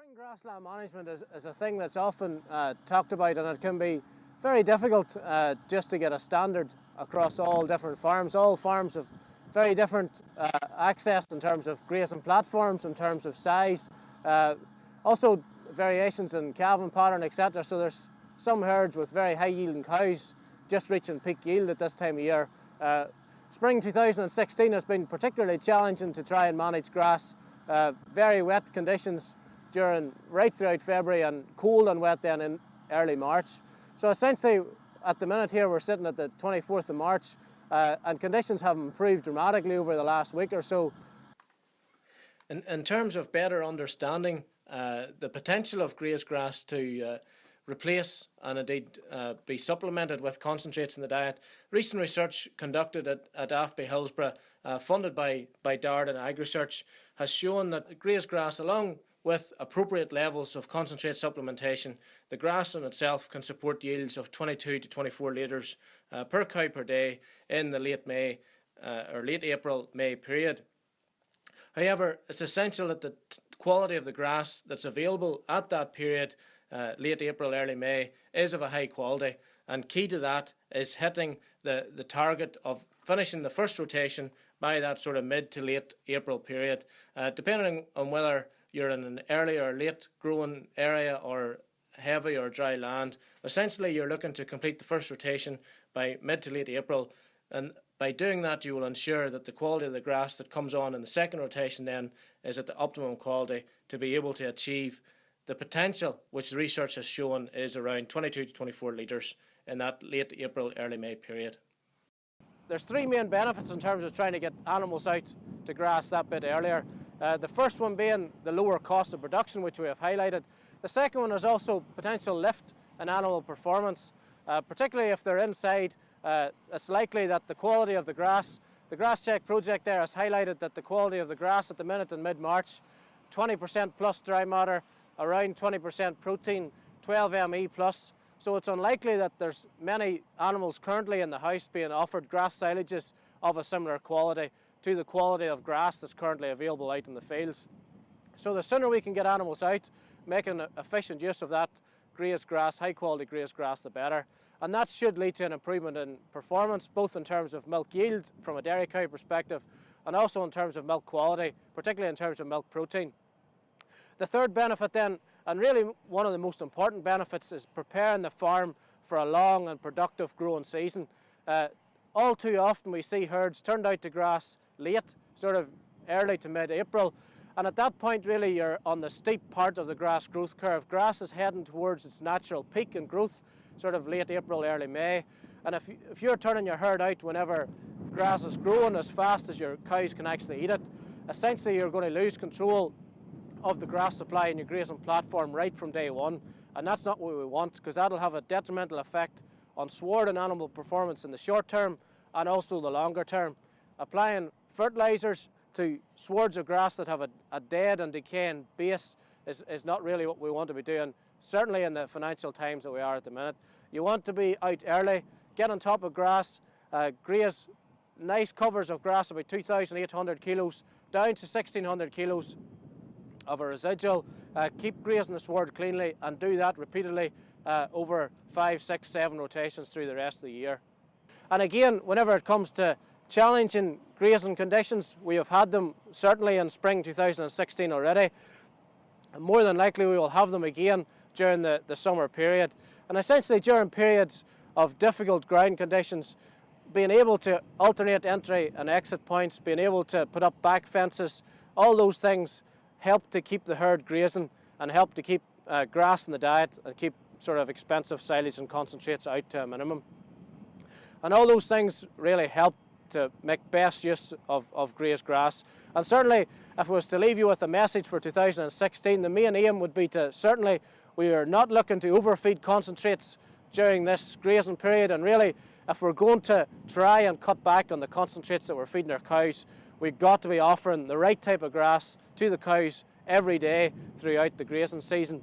Spring grassland management is a thing that's often talked about, and it can be very difficult just to get a standard across all different farms. All farms have very different access in terms of grazing platforms, in terms of size, also variations in calving pattern, etc. So there's some herds with very high yielding cows just reaching peak yield at this time of year. Spring 2016 has been particularly challenging to try and manage grass. Very wet conditions right throughout February, and cold and wet then in early March. So essentially at the minute here we're sitting at the 24th of March and conditions have improved dramatically over the last week or so. In terms of better understanding the potential of graze grass to replace and indeed be supplemented with concentrates in the diet, recent research conducted at AFBI Hillsborough, funded by DARD and AgResearch, has shown that graze grass, along with appropriate levels of concentrate supplementation, the grass in itself can support yields of 22 to 24 litres per cow per day in the late April-May period. However, it's essential that the quality of the grass that's available at that period, late April, early May, is of a high quality, and key to that is hitting the target of finishing the first rotation by that sort of mid to late April period. Depending on whether you're in an early or late growing area or heavy or dry land, essentially you're looking to complete the first rotation by mid to late April, and by doing that you will ensure that the quality of the grass that comes on in the second rotation then is at the optimum quality to be able to achieve the potential, which the research has shown is around 22 to 24 litres in that late April, early May period. There's three main benefits in terms of trying to get animals out to grass that bit earlier. The first one being the lower cost of production, which we have highlighted. The second one is also potential lift in animal performance, particularly if they're inside. It's likely that the quality of the grass Check project there has highlighted that the quality of the grass at the minute in mid-March, 20% plus dry matter, around 20% protein, 12 ME plus. So it's unlikely that there's many animals currently in the house being offered grass silages of a similar quality to the quality of grass that's currently available out in the fields. So the sooner we can get animals out, making efficient use of that grazed grass, high quality grazed grass, the better. And that should lead to an improvement in performance, both in terms of milk yield from a dairy cow perspective, and also in terms of milk quality, particularly in terms of milk protein. The third benefit then, and really one of the most important benefits, is preparing the farm for a long and productive growing season. All too often we see herds turned out to grass late, sort of early to mid-April, and at that point really you're on the steep part of the grass growth curve. Grass is heading towards its natural peak in growth, sort of late April, early May, and if you're turning your herd out whenever grass is growing as fast as your cows can actually eat it, essentially you're going to lose control of the grass supply in your grazing platform right from day one, and that's not what we want, because that'll have a detrimental effect on sward and animal performance in the short term and also the longer term. Applying fertilizers to swards of grass that have a dead and decaying base is not really what we want to be doing, certainly in the financial times that we are at the minute. You want to be out early, get on top of grass, graze nice covers of grass, about 2,800 kilos down to 1,600 kilos of a residual. Keep grazing the sward cleanly and do that repeatedly over 5, 6, 7 rotations through the rest of the year. And again, whenever it comes to challenging grazing conditions, we have had them certainly in spring 2016 already, and more than likely we will have them again during the summer period. And essentially during periods of difficult ground conditions, being able to alternate entry and exit points, being able to put up back fences, all those things help to keep the herd grazing and help to keep grass in the diet and keep sort of expensive silage and concentrates out to a minimum. And all those things really help to make best use of grazed grass. And certainly, if I was to leave you with a message for 2016, the main aim would be to certainly, we are not looking to overfeed concentrates during this grazing period, and really, if we're going to try and cut back on the concentrates that we're feeding our cows, we've got to be offering the right type of grass to the cows every day throughout the grazing season.